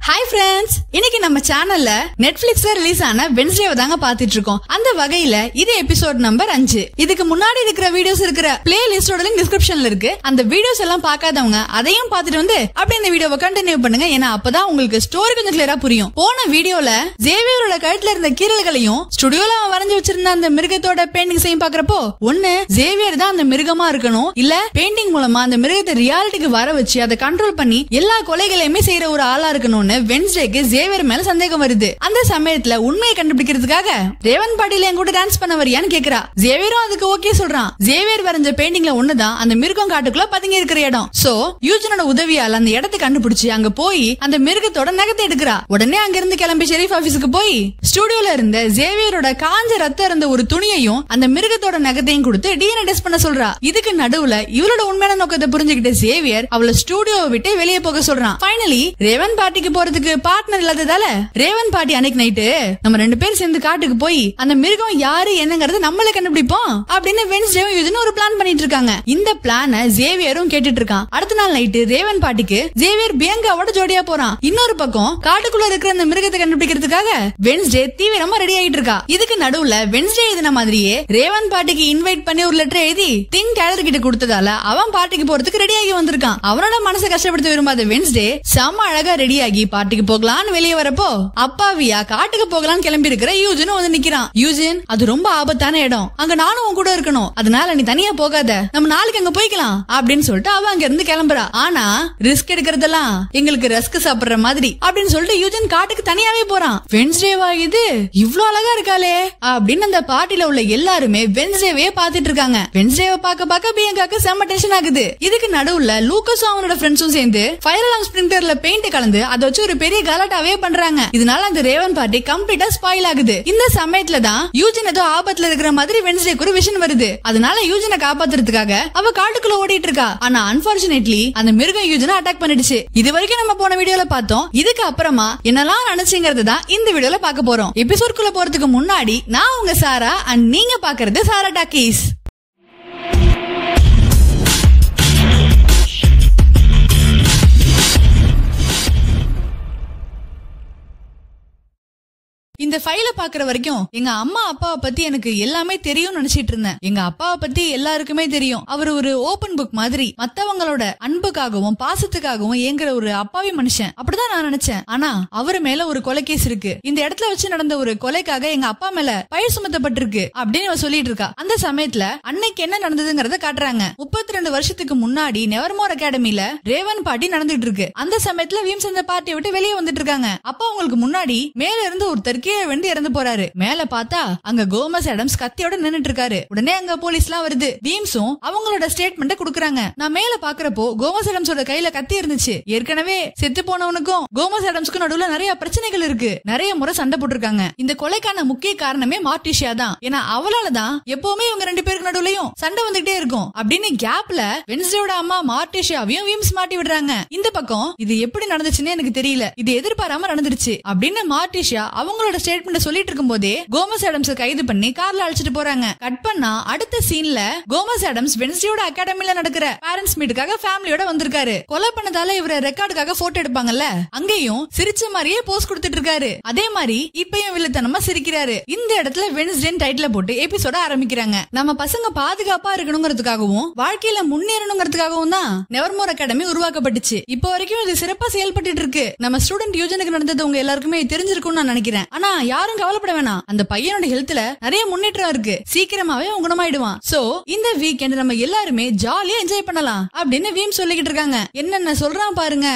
Hi friends, இன்னைக்கு நம்ம சேனல்ல நெட்ஃபிளிக்ஸ்ல ரிலீஸ் ஆன வென்ஸ்டேவை தாங்க பாத்துட்டு இருக்கோம். அந்த வகையில இது எபிசோட் நம்பர் 5. இதுக்கு முன்னாடி இருக்கிற வீடியோஸ் இருக்கிற பிளேலிஸ்டோட லிங்க் டிஸ்கிரிப்ஷன்ல இருக்கு. அந்த வீடியோஸ் எல்லாம் பார்க்காதவங்க அதையும் பார்த்துட்டு வந்து அப்படியே இந்த வீடியோவை கண்டினியூ பண்ணுங்க. ஏன்னா அப்பதான் உங்களுக்கு ஸ்டோரி கொஞ்சம் கிளியரா புரியும். போன வீடியோல ஜேவியரோட கழுத்துல இருந்த கீரல்களையும் ஸ்டுடியோல அவன் வரைஞ்சு வச்சிருந்த அந்த மிருகத்தோட பெயிண்டிங்ஸையும் பாக்குறப்போ ஒண்ணு ஜேவியர் தான் அந்த மிருகமா இருக்கணும், இல்ல பெயிண்டிங் மூலமா அந்த மிருகத்தை ரியாலிட்டிக்கு வர வச்சு அதை கண்ட்ரோல் பண்ணி எல்லா கொலைகளையுமே செய்யற ஒரு ஆளா இருக்கணும்னு வென்ஸ்டேக்கு ஜேவியர் மேல சந்தேகம் வருது. அந்த சமயத்துல உண்மையை கண்டுபிடிக்கிறதுக்காக ரேவன் பாட்டில என் கூட டான்ஸ் பண்ண வரியான்னு கேக்குறா. ஜேவியரும் அதுக்கு ஓகே சொல்றான். ஜேவியர் வரைஞ்ச பெயிண்டிங்ல ஒண்ணுதான் அந்த மிருகம் காட்டுக்குள்ள பதுங்கி இருக்கிற இடம். சோ யூஜனோட உதவியால அந்த இடத்தை கண்டுபிடிச்சு அங்க போய் அந்த மிருகத்தோட நகத்தை எடுக்கிறா. உடனே அங்க இருந்து கிளம்பி ஷெரீஃப் ஆபீஸுக்கு போய் ஸ்டுடியோல இருந்த ஜேவியரோட காஞ்ச ரத்தம் இருந்த ஒரு துணியையும் அந்த மிருகத்தோட நகத்தையும் கொடுத்து டிஎன்ஏ டெஸ்ட் பண்ண சொல்றா. இதுக்கு நடுவுல இவளோட உண்மையான நோக்கத்தை புரிஞ்சுக்கிட்ட ஜேவியர் அவளை ஸ்டுடியோவை விட்டு வெளியே போக சொல்றான். ஃபைனலி ரேவன் பாட்டிக்கு போறதுக்கு பார்ட்னர் இல்லாததால ரேவன் பாட்டி அன்னைக்கு நைட்டு நம்ம 2 பேரும் சேர்ந்து காட்டுக்கு போய் அந்த மிருகம் யாரு என்னங்கறத நம்மளே கண்டுபிடிப்போம் அப்படின்னு வென்ஸ்டேவும் யூஜனும் ஒரு பிளான் பண்ணிட்டு இருக்காங்க. இந்த பிளான ஜேவியரும் கேட்டுட்டு இருக்கான். அடுத்த நாள் நைட்டு ரேவன் பாட்டிக்கு ஜேவியர் பியங்காவோட ஜோடியா போறான். இன்னொரு பக்கம் காட்டுக்குள்ள இருக்கிற அந்த மிருகத்தை கண்டுபிடிக்கிறதுக்காக வென்ஸ்டே தீவிரமா ரெடி ஆயிட்டு இருக்கா. இதுக்கு நடுவுல வென்ஸ்டே எழுதின மாதிரியே ரேவன் பாட்டிக்கு இன்வைட் பண்ணி ஒரு லெட்டர் எழுதி திங் டேலர் கிட்ட கொடுத்ததால அவன் பாட்டிக்கு போறதுக்கு ரெடி ஆகி வந்திருக்கான். அவனோட மனசை கஷ்டப்படுத்த விரும்பாத வென்ஸ்டே செம்ம அழகா ரெடி ஆகி பாட்டிக்கு போகலான்னு வெளியே வரப்போ அப்பாவியா காட்டுக்கு போகலான்னு கிளம்பி இருக்கிற யூஜனும் வந்து நிக்கிறான். யூஜன், அது ரொம்ப ஆபத்தான இடம், அங்க நானும் உன் கூட இருக்கணும், அதனால நீ தனியா போகாத, நம்ம நாளைக்கு அங்க போய்க்கலாம் அப்படின்னு சொல்லிட்டு அவ அங்க இருந்து கிளம்புறா. ஆனா ரிஸ்க் எடுக்கிறதெல்லாம் எங்களுக்கு ரஸ்க் சாப்பிடுற மாதிரி அப்படின்னு சொல்லிட்டு யூஜன் காட்டுக்கு தனியாவே போறான். வென்ஸ்டேவா இது இவ்ளோ அழகா இருக்காளே அப்படின்னு அந்த பார்ட்டில உள்ள எல்லாருமே வென்ஸ்டேவே பாத்துட்டு இருக்காங்க. வென்ஸ்டேவை பார்க்க பியங்காக்கு செம்ம டென்ஷன் ஆகுது. இதுக்கு நடுவுல லூக்கஸும் அவனோட ஃப்ரெண்ட்ஸும் சேர்ந்து ஃபயர் அலார்ம் ஸ்பிரிண்டர்ல பெயிண்ட் கலந்து அதை வச்சு ஒரு பெரிய கலாட்டாவே பண்றாங்க. இதனால அந்த ரேவன் பார்ட்டி கம்ப்ளீட்டா ஸ்பாயில் ஆகுது. இந்த சமயத்துல தான் யூஜன் ஏதோ ஆபத்துல இருக்கிற மாதிரி வென்ஸ்டேக்கு ஒரு விஷன் வருது. அதனால யூஜனை காப்பாத்துறதுக்காக அவ காட்டுக்குள்ள ஓடிட்டு இருக்கா. ஆனா அன்பார்ச்சுனேட்லி அந்த மிருகம் யூஜனை அட்டாக் பண்ணிடுச்சு. இது வரைக்கும் நம்ம போன வீடியோல பார்த்தோம். இதுக்கு அப்புறமா என்னெல்லாம் நினைச்சுங்கிறது தான் இந்த வீடியோல பார்க்க போறோம். எபிசோட்குள்ள போறதுக்கு முன்னாடி நான் உங்க சாரா அண்ட் நீங்க பாக்குறது சாரா டாக்கீஸ். இந்த ஃபைல பாக்குற வரைக்கும் எங்க அம்மா அப்பாவை பத்தி எனக்கு எல்லாமே தெரியும் நினைச்சிட்டு இருந்தேன். எங்க அப்பாவை பத்தி எல்லாருக்குமே தெரியும். அவர் ஒரு ஓபன் புக் மாதிரி, மத்தவங்களோட அன்புக்காகவும் பாசத்துக்காகவும் ஏங்குற ஒரு அப்பாவி மனுஷன், அப்படிதான் நான் நினைச்சேன். ஆனா அவரு மேல ஒரு கொலை கேஸ் இருக்கு. இந்த இடத்துல வச்சு நடந்த ஒரு கொலைக்காக எங்க அப்பா மேல பழி சுமத்தப்பட்டிருக்கு அப்படின்னு சொல்லிட்டு இருக்கா. அந்த சமயத்துல அன்னைக்கு என்ன நடந்ததுங்கறத காட்டுறாங்க. 32 வருஷத்துக்கு முன்னாடி நெவர்மோர் அகாடமில ரேவன் பார்ட்டி நடந்துட்டு இருக்கு. அந்த சமயத்துல வீம்ஸ் அந்த பார்ட்டியை விட்டு வெளியே வந்துட்டு இருக்காங்க. அப்ப அவங்களுக்கு முன்னாடி மேல இருந்து ஒரு தற்கே வந்து இறந்து போறாரு. மேல பார்த்தா அங்க கோமஸ் ஆடம்ஸ் கத்தியோட நின்னுட்டு இருக்காரு. உடனே அங்க போலீஸ் எல்லாம் வருது. பீம்ஸும் அவங்களோட ஸ்டேட்மெண்ட் குடுக்குறாங்க. நான் மேல பாக்குறப்போ கோமஸ் ஆடம்ஸோட கையில கத்தி இருந்துச்சு. ஏற்கனவே செத்து போனவனுக்கும் கோமஸ் ஆடம்ஸ்க்கும் நடுவுல நிறைய பிரச்சனைகள் இருக்கு. நிறைய முறை சண்டை போட்டிருக்காங்க. இந்த கொலைக்கான முக்கிய காரணமே மார்டிஷியா தான். ஏன்னா அவளாலதான் எப்பவுமே இவங்க 2 பேருக்கு நடுவுலயும் சண்டை வந்துட்டே இருக்கும். அப்படின்னு கேப்ல வென்ஸ்டேவோட அம்மா மார்டிஷியாவையும் வீம்ஸ் மாட்டி விடுறாங்க. இந்த பக்கம் இது எப்படி நடந்துச்சுன்னு எனக்கு தெரியல, இது எதிர்பாராம நடந்துருச்சு அப்படின்னு மார்டிஷியா அவங்களோட ஸ்டேட்மெண்ட் சொல்லிட்டு இருக்கும் போதே கோமஸ் ஆடம்ஸ் கைது பண்ணி கார்ல அழைச்சிட்டு போறாங்க. கட் பண்ணா அடுத்த சீன்ல கோமஸ் ஆடம்ஸ் வென்ஸ்டேயோட அகாடமில நடக்கிற பேரண்ட்ஸ் மீட்டுக்காக ஃபேமிலியோட வந்திருக்காரு. கொலை பண்ணதால இவர ரெக்கார்டுக்காக போட்டோ எடுப்பாங்கல்ல, அங்கேயும் சிரிச்ச மாதிரியே போஸ் கொடுத்துட்டு இருக்காரு. அதே மாதிரி இப்பயும் வில்லத்தனமா சிரிக்கிறாரு. இந்த இடத்துல வென்ஸ்டே டைட்டில போட்டு எபிசோட ஆரம்பிக்கிறாங்க. நம்ம பசங்க பாதுகாப்பா இருக்கணுங்கிறதுக்காகவும் வாழ்க்கையில முன்னேறணுங்கிறதுக்காகவும் தான் நெவர்மோர் அகாடமி உருவாக்கப்பட்டுச்சு. இப்போ வரைக்கும் இது சிறப்பா செயல்பட்டு இருக்கு. நம்ம ஸ்டூடெண்ட் யூஜனுக்கு நடந்தது உங்க எல்லாருக்குமே தெரிஞ்சிருக்கும்னு நான் நினைக்கிறேன். ஆனா யாரும் கவலைப்பட வேணாம், அந்த பையனோட ஹெல்த்ல நிறைய முன்னேற்றம் இருக்கு, சீக்கிரமாவே குணமாயிடுவான். சோ இந்த வீக்கெண்ட் நம்ம எல்லாருமே ஜாலியா என்ஜாய் பண்ணலாம் அப்படின்னு வீம் சொல்லிக்கிட்டு இருக்காங்க. என்னென்ன சொல்றான் பாருங்க,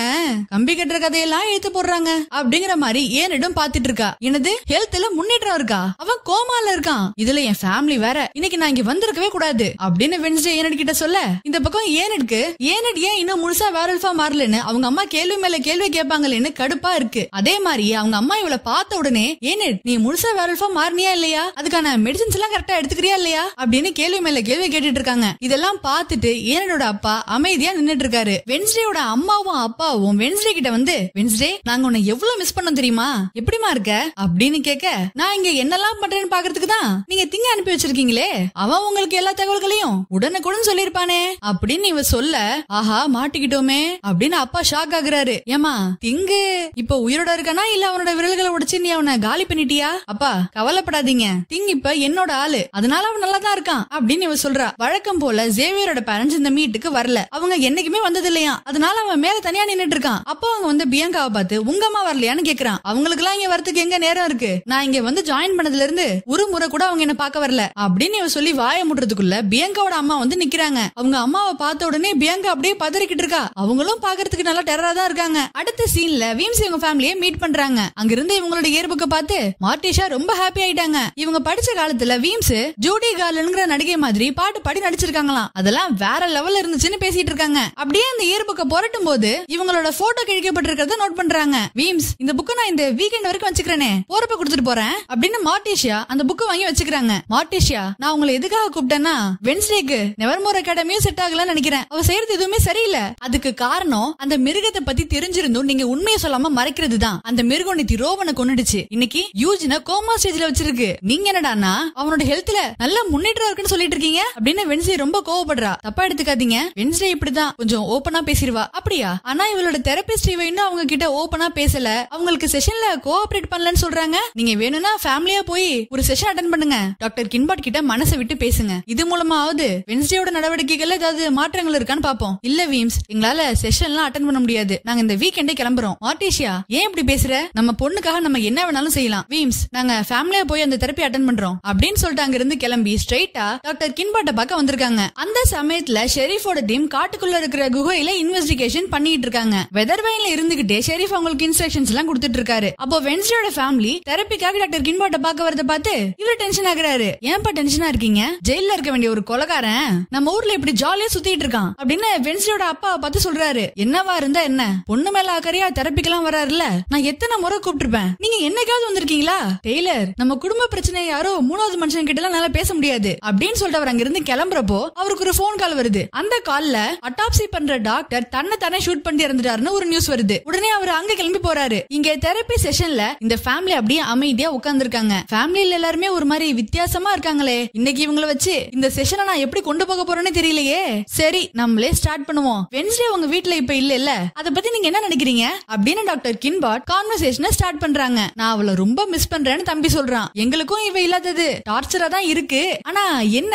கம்பி கட்டுற கதையெல்லாம் எடுத்து போடுறாங்க அப்படிங்கிற மாதிரி ஏனிடம் பாத்துட்டு இருக்கா. எனது ஹெல்த்ல முன்னேற்றம் இருக்கா, அவன் கோமால இருக்கான், இதுல என் ஃபேமிலி வேற, இன்னைக்கு நான் இங்க வந்திருக்கவே கூடாது அப்படின்னு வென்ஸ்டே ஏனட் கிட்ட சொல்ல, இந்த பக்கம் ஏனட்க்கு ஏனட் ஏன் இன்னும் முழுசா வேரல்ஃபா மாறலன்னு அவங்க அம்மா கேள்வி மேல கேள்வி கேட்பாங்களேன்னு கடுப்பா இருக்கு. அதே மாதிரி அவங்க அம்மா இவளை பார்த்த உடனே ஏனே நீ முழுசா வேல்ஃபா மாறினியா இல்லையா, அதுக்கான மெடிசன்ஸ் எல்லாம் கரெக்டா எடுத்துக்கிறியா இல்லையா அப்படின்னு கேள்வி மேல கேள்வி கேட்டுட்டு இருக்காங்க. இதெல்லாம் பார்த்துட்டு ஏனோட அப்பா அமைதியா நின்னுட்டு இருக்காரு. வென்ஸ்டேயோட அம்மாவும் அப்பாவும் வென்ஸ்டே கிட்ட வந்து, வென்ஸ்டே நாங்க உன்னை எவ்வளவு மிஸ் பண்ணோம் தெரியுமா, எப்படிமா இருக்க அப்படின்னு கேட்க, நான் இங்க என்னெல்லாம் பண்றேன்னு பாக்குறதுக்கு தான் நீங்க திங்க அனுப்பி வச்சிருக்கீங்களே, அவன் உங்களுக்கு எல்லா தகவல்களையும் உடனுக்குடன் சொல்லிருப்பானே அப்படின்னு இவ சொல்ல, ஆஹா மாட்டிக்கிட்டோமே அப்படின்னு அப்பா ஷாக் ஆகுறாரு. ஏமா திங்கு இப்ப உயிரோட இருக்கானா இல்ல அவனோட விரல்களை உடைச்சு நீ அவனை காலி பண்ணிட்டியா? அப்பா கவலைப்படாதீங்க, திங் இப்ப என்னோட ஆளு, அதனால அவன் நல்லா தான் இருக்கான் அப்படின்னு இவ சொல்றா. வழக்கம் போல ஜேவியரோட பேரண்ட்ஸ் இந்த மீட்டுக்கு வரல, அவங்க என்னைக்குமே வந்தது இல்லையா, அதனால அவன் மேல தனியா நின்னுட்டு இருக்கான். அப்போ அவங்க வந்து பியங்காவை பார்த்து உங்க அம்மா வரலையான்னு கேக்குறான். அவங்களுக்கு எல்லாம் இங்க வரதுக்கு எங்க நேரம் இருக்கு, நான் இங்க வந்து ஜாயின் பண்ணதுல இருந்து ஒரு முறை கூட அவங்க என்ன பார்க்க வரல அப்படின்னு இவ சொல்லி வாய முடுறதுக்குள்ள பியங்காவோட அம்மா வந்து நிக்கிறாங்க. அவங்க அம்மாவை பார்த்த உடனே பியங்கா அப்படியே பதறிக்கிட்டு இருக்கா. அவங்களும் பாக்குறதுக்கு நல்லா டெரரா தான் இருக்காங்க. அடுத்த சீன்ல வீம்ஸ் இவங்க ஃபேமிலியை மீட் பண்றாங்க. அங்க இருந்து இவங்களோட இயற்புக்க பார்த்து மார்டிஷா ரொம்ப ஹாப்பி ஆயிட்டாங்க. இவங்க படிச்ச காலத்துல வீம்ஸ் ஜூடி கார்லன்ங்கிற நடிகை மாதிரி பாட்டு பாடி நடிச்சிருக்காங்களாம். அதெல்லாம் வேற லெவல்ல இருந்துச்சுன்னு பேசிட்டு இருக்காங்க. அப்படியே அந்த இயற்புக்க புரட்டும் போது இவங்களோட போட்டோ கிழிக்கப்பட்டிருக்கிறத நோட் பண்றாங்க. வீம்ஸ் இந்த புக்க நான் இந்த வீக்கெண்ட் வரைக்கும் வச்சுக்கிறேனே, போறப்ப கொடுத்துட்டு போறேன் அப்படின்னு மார்டிஷியா அந்த புக்க வாங்கி வச்சுக்கிறாங்க. மார்டிஷியா நான் உங்களை எதுக்காக கூப்பிட்டேன்னா, வென்ஸ்டேக்கு நெவர்மோர் அகாடமியும் செட் ஆகலன்னு நினைக்கிறேன், அவ செய்யறது எதுவுமே சரியில்லை. அதுக்கு காரணம் அந்த மிருகத்தை பத்தி தெரிஞ்சிருந்தும் நீங்க உண்மையை சொல்லாம மறைக்கிறது தான். அந்த மிருகம் நித்தி ரோவனை கொன்னுடுச்சு, இன்னைக்கு யூஜின கோமா ஸ்டேஜ்ல வச்சிருக்கு, நீங்க என்னடானா அவனோட ஹெல்த்ல நல்ல முன்னேற்றம் இருக்குன்னு சொல்லிட்டு இருக்கீங்க அப்படின்னு வென்ஸ்டே ரொம்ப கோவப்படுறா. தப்பா எடுத்துக்காதீங்க, வென்ஸ்டே இப்படிதான் கொஞ்சம் ஓபனா பேசிடுவா. அப்படியா? ஆனா இவளோட தெரபிஸ்ட் இன்னும் அவங்க கிட்ட ஓபனா பேசல, அவங்களுக்கு செஷன்ல கோஆபரேட் பண்ணலன்னு சொல்றாங்க. நீங்க வேணும்னா ஃபேமிலியா போய் ஒரு செஷன் அட்டெண்ட் பண்ணுங்க, டாக்டர் கின்பாட் கிட்ட மனசை விட்டு பேசுங்க, இது மூலமாவது வென்ஸ்டேயோட நடவடிக்கைகள் ஏதாவது மாற்றங்கள் இருக்கான்னு பாப்போம். இல்ல வீம்ஸ் எங்களால செஷன்லாம் அட்டெண்ட் பண்ண முடியாது, நாங்க இந்த வீக்கெண்டே கிளம்புறோம். மார்டிஷியா ஏன் இப்படி பேசுற, நம்ம பொண்ணுக்காக நம்ம என்ன வேணாலும் செய்யலாம், வீம்ஸ் நாங்க ஃபேமிலியா போய் அந்த தெரப்பி அட்டெண்ட் பண்றோம் அப்படின்னு சொல்லிட்டு அங்க இருந்து கிளம்பி ஸ்ட்ரைட்டா டாக்டர் கின்பாட்ட பார்க்க வந்திருக்காங்க. அந்த சமயத்துல ஷெரீஃபோட டீம் காட்டுக்குள்ள இருக்கிற குகையில இன்வெஸ்டிகேஷன் பண்ணிட்டு இருக்காங்க. வெதர்வைன்ல இருந்துகிட்டே ஷெரீஃப் அவங்களுக்கு இன்ஸ்ட்ரக்ஷன்ஸ் எல்லாம் கொடுத்துட்டு இருக்காரு. அப்போ வென்ஸ்டேயோட ஃபேமிலி தெரப்பிக்காக டாக்டர் கின்பாட்ட பார்க்க வரத பார்த்து இவரு டென்ஷன் ஆகுறாரு. ஏன்பா டென்ஷனா இருக்கீங்க, ஜெயில இருக்க வேண்டிய ஒரு கொலைகாரன் நம்ம ஊர்ல இப்படி ஜாலியா சுத்திட்டு இருக்கான் அப்படின்னு வென்ஸ்டேயோட அப்பாவை பார்த்து சொல்றாரு. என்னவா இருந்தா என்ன, பொண்ணு மேல அக்கறையா தெரப்பிக்கெல்லாம் வராருல, நான் எத்தனை முறை கூப்பிட்டுருப்பேன், நீங்க என்னைக்காவது வந்திருக்கீங்களா? டெய்லர் நம்ம குடும்ப பிரச்சனை யாரோ மூணாவது மனுஷன் கிட்ட எல்லாம் நல்லா பேச முடியாது அப்படின்னு சொல்லிட்டு அவர் அங்கிருந்து கிளம்புறப்போ அவருக்கு ஒரு போன் கால் வருது. அந்த கால்ல அட்டாப்சி பண்ற டாக்டர் தன்னை தானே ஷூட் பண்ணி இறந்துட்டாருன்னு ஒரு நியூஸ் வருது. உடனே அவர் அங்க கிளம்பி போறாரு. இங்க தெரப்பி செஷன்ல இந்த ஃபேமிலி அப்படியே அமைதியா உட்கார்ந்து இருக்காங்க. ஃபேமிலில எல்லாருமே ஒரு மாதிரி வித்தியாசமா இருக்காங்களே, இன்னைக்கு இவங்களை வச்சு இந்த செஷனை நான் எப்படி கொண்டு போக போறேன்னு தெரியலையே, சரி நம்மளே ஸ்டார்ட் பண்ணுவோம். வென்ஸ்டே உங்க வீட்ல இப்ப இல்ல, அத பத்தி நீங்க என்ன நினைக்கிறீங்க அப்படின்னு டாக்டர் கின்பாட் கான்வர்சேஷனை ஸ்டார்ட் பண்றாங்க. நான் அவளை ரொம்ப மிஸ் பண்றேன்னு தம்பி சொல்றான். எங்களுக்கும் இவ இல்லாதது டார்ச்சரா தான் இருக்கு, ஆனா என்ன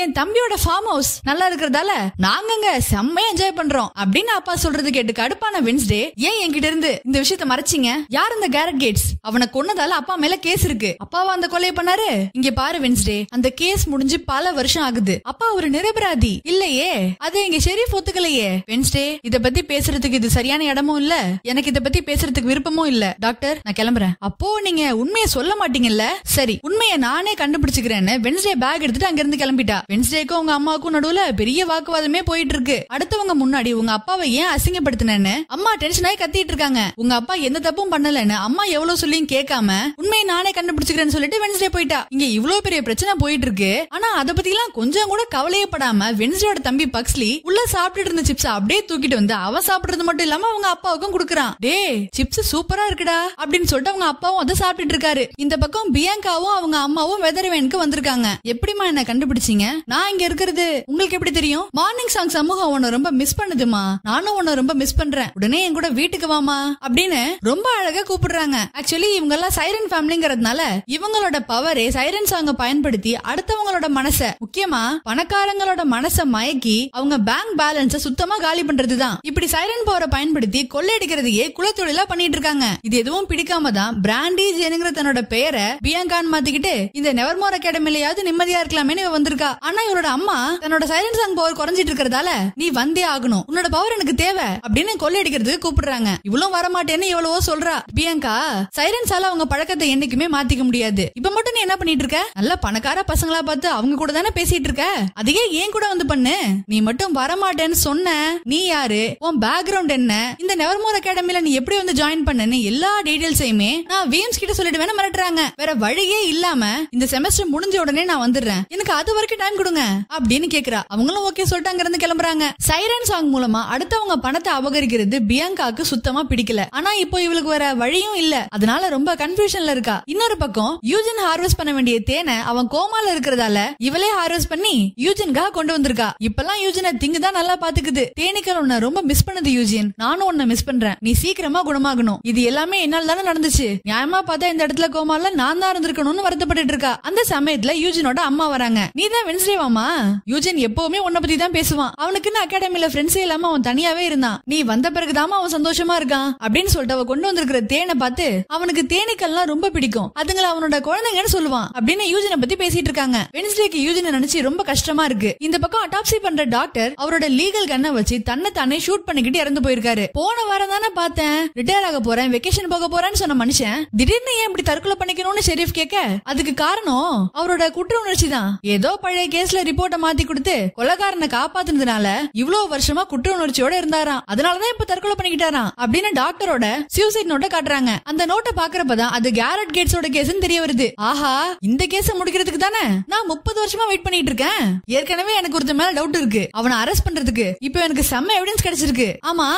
என் தம்பியோட ஃபார்ம் ஹவுஸ் நல்லா இருக்கிறதால நாங்க செம்மையா என்ஜாய் பண்றோம் அப்படின்னு அப்பா சொல்றது கேட்டு கடுப்பான வென்ஸ்டே, ஏன் என்கிட்ட இருந்து இந்த விஷயத்த மறைச்சிங்க, யார் இந்த கேரட் கேட்ஸ், அவனை கொன்னதால அப்பா மேல கேஸ் இருக்கு, அப்பாவா அந்த கொலையை பண்ணாரு, இங்க பாரு வென்ஸ்டே அந்த கேஸ் முடிஞ்சு பல வருஷம் ஆகுது, அப்பா ஒரு நிரபராதி இல்லையே, அது எங்க ஷெரீஃப் ஒத்துக்கலையே. வென்ஸ்டே இத பத்தி பேசுறதுக்கு இது சரியான இடமும் இல்ல, எனக்கு இத பத்தி பேசுறதுக்கு விருப்பமும் இல்ல, டாக்டர் நான் கிளம்புறேன். அப்போ நீங்க உண்மையை சொல்ல மாட்டீங்கல்ல, சரி உண்மையை நானே கண்டுபிடிச்சுக்கிறேன்னு வென்ஸ்டே பேக் எடுத்துட்டு அங்க இருந்து கிளம்பிட்டா. வென்ஸ்டேக்கும் உங்க அம்மாவுக்கும் நடுவுல பெரிய வாக்குவாதமே போயிட்டு இருக்கு. அடுத்தவங்க முன்னாடி உங்க அப்பாவை ஏன் அசிங்கப்படுத்தினேன்னு அம்மா டென்ஷன் ஆகி கத்திட்டு இருக்காங்க. உங்க அப்பா எந்த தப்பும் பண்ணலன்னு அம்மா எவ்வளவு சொல்லியும் கேட்காம உண்மையை நானே கண்டுபிடிச்சுக்கிறேன்னு சொல்லிட்டு வென்ஸ்டே போயிட்டா. இங்க இவ்வளவு பெரிய பிரச்சனை போயிட்டு இருக்கு, ஆனா அத பத்தி எல்லாம் கொஞ்சம் கூட கவலையப்படாம வென்ஸ்டேயோட தம்பி பக்ஸ்லி உள்ள சாப்பிட்டு இருந்த சிப்ஸ் அப்படியே தூக்கிட்டு வந்து அவன் சாப்பிடுறது மட்டும் இல்லாம அவங்க அப்பாவுக்கும் கொடுக்கறான். டே சிப்ஸ் சூப்பரா இருக்குடா அப்படின்னு சொல்லிட்டு அவங்க அப்பாவும் அதை சாப்பிட்டு இருக்காரு. இந்த பக்கம் பியங்காவும் அவங்க அம்மாவும் வெதர்வேனுக்கு வந்திருக்காங்க. எப்படிமா என்ன கண்டுபிடிச்சீங்க, நான் இங்க இருக்கிறது உங்களுக்கு எப்படி தெரியும், மார்னிங் சாங் சமூகம் உன்னை ரொம்ப மிஸ் பண்ணுதுமா, நானும் உன்னை ரொம்ப மிஸ் பண்றேன், உடனே என் கூட வீட்டுக்கு வாமா அப்படின்னு ரொம்ப அழகா கூப்பிடுறாங்க. ஆக்சுவலி இவங்க எல்லாம் சைரன் ஃபேமிலிங்கிறதுனால இவங்களோட பவரே சைரன் சாங்க பயன்படுத்தி அடுத்தவங்களோட மனச, முக்கியமா பணக்காரங்களோட மனச மயக்கி அவங்க பேங்க் பேலன்ஸ சுத்தமா காலி பண்றதுதான். இப்படி சைரன் பவரை பயன்படுத்தி கொள்ளையடிக்கிறதையே குலத்தொழிலா பண்ணிட்டு இருக்காங்க. இது எதுவும் பிடிக்காம தான் பிராண்டி ஜெனுங்கிற தன்னோட பெயரை பியங்கான்னு மாத்திக்கிட்டு இந்த நெவர்மோர் அகாடமிலயாவது நிம்மதியா இருக்கலாமே வந்திருக்கா. ஆனா இவரோட அம்மா தன்னோட சைரன் சாங் பவர் குறைஞ்சிட்டு இருக்கிறதால நீ வந்தே ஆகணும், உன்னோட பவர் எனக்கு தேவை அப்படின்னு கொள்ளையடிக்கிறதுக்கு கூப்பிடுறாங்க. இவ்வளவு வரமாட்டேன்னு எவ்வளவோ சொல்றா. பியங்கா சைரன்ஸால அவங்க பழக்கத்தை என்னைக்குமே மாத்திக்க முடியாது, இப்ப மட்டும் நீ என்ன பண்ணிட்டு இருக்க, நல்ல பணக்கார பசங்களா பார்த்து அவங்க கூட தானே பேசிட்டு இருக்க, அதையே ஏன் கூட வந்து பண்ணு, நீ மட்டும் வரமாட்டேன்னு சொன்ன, நீ யாரு, உன் பேக்ரவுண்ட் என்ன, இந்த நெவர்மோர் அகாடமில நீ எப்படி வந்து ஜாயின் பண்ணு எல்லா டீடைல்ஸையுமே நான் ஜேம்ஸ் கிட்ட சொல்லிடுவேன்னு மிரட்டுறாங்க. வேற வழியே இல்லாம இந்த செமஸ்டர் முடிஞ்ச உடனே நான் வந்துடுறேன், எனக்கு அது வரைக்கும் டைம் கொடுங்க அப்படின்னு கேக்குறா. அவங்களும் ஓகே சொல்லிட்டு அங்க இருந்து கிளம்புறாங்க. சைரன் சாங் மூலமா அடுத்தவங்க பணத்தை அபகரிக்கிறது பியங்காக்கு சுத்தமா பிடிக்கல. ஆனா இப்போ இவளுக்கு வேற வழியும் இல்ல, அதனால ரொம்ப கன்ஃபியூஷன்ல இருக்கா. இன்னொரு பக்கம் யூஜின் ஹார்வெஸ்ட் பண்ண வேண்டிய தேனை அவன் கோமால இருக்கிறதால இவளே ஹார்வெஸ்ட் பண்ணி யூஜின்காக கொண்டு வந்திருக்கா. இப்பெல்லாம் யூஜினை திங்குதான் நல்லா பாத்துக்குது. தேனீக்கள் உன்னை ரொம்ப மிஸ் பண்ணுது யூஜின், நானும் உன்னை மிஸ் பண்றேன், நீ சீக்கிரமா குணமாகணும். இது எல்லாமே என்னால தானே நடந்துச்சு, நியாயமா பார்த்தா இந்த இடத்துல கோமால நான் தான் இருந்திருக்கணும்னு வருத்தப்பட்டு இருக்கா. அந்த சமயத்துல யூஜினோட அம்மா வராங்க. நீ தான் வென்ஸ்டேவாமா? யூஜின் எப்பவுமே உன்னை பத்தி தான் பேசுவான், அவனுக்குன்னு அகாடமில ஃப்ரெண்ட்ஸே இல்லாம அவன் தனியாவே இருந்தான், நீ வந்த பிறகுதாமா அவன் சந்தோஷமா இருக்கான் அப்படின்னு சொல்லிட்டு அவ கொண்டு வந்திருக்கிற தேனை பார்த்து அவனுக்கு தேனீக்கள்லாம் ரொம்ப பிடிக்கும், அதுங்களை அவனோட குழந்தைங்கன்னு சொல்லுவான் அப்படின்னு யூஜினை பத்தி பேசிட்டு இருக்காங்க. வென்ஸ்டேக்கு யூஜினை நினைச்சு ரொம்ப கஷ்டமா இருக்கு. இந்த பக்கம் அட்டாப்சி பண்ற டாக்டர் அவரோட லீகல் கண்ணை வச்சு தன்னை தானே ஷூட் பண்ணிக்கிட்டு இறந்து போயிருக்காரு. போன வாரம் தானே பார்த்தேன் ரிட்டையர் ஆக போறேன், வெக்கேஷன் போக போறேன்னு சொன்ன மனுஷன் திடீர்னு ஏன் இப்படி தற்கொலை பண்ணிக்கணும்னு ஷெரீஃப் கேட்க, அதுக்கு காரணம் அவரோட குற்ற உணர்ச்சி தான். ஏதோ பழைய கேஸ்ல ரிப்போர்ட்டை மாத்தி கொடுத்து கொலைகாரனை காப்பாத்துனதுனால இவ்வளவு வருஷமா குற்ற உணர்ச்சியோட இருந்தாராம், அதனாலதான் இப்ப தற்கொலை பண்ணிக்கிட்டாராம் அப்படின்னு டாக்டரோட சூசைட் நோட்டை காட்டுறாங்க. அந்த நோட்டை பாக்குறப்பதான் அது கேரட் கேட்ஸோட கேஸ்னு தெரிய வருது. ஆஹா, இந்த கேஸ முடிக்கிறதுக்கு தானே நான் 30 வருஷமா வெயிட் பண்ணிட்டு இருக்கேன். ஏற்கனவே எனக்கு ஒருத்த மேல டவுட் இருக்கு, அவனை அரெஸ்ட் பண்றதுக்கு இப்போ எனக்கு செம்ம எவிடன்ஸ் கிடைச்சிருக்கு. ஆமா,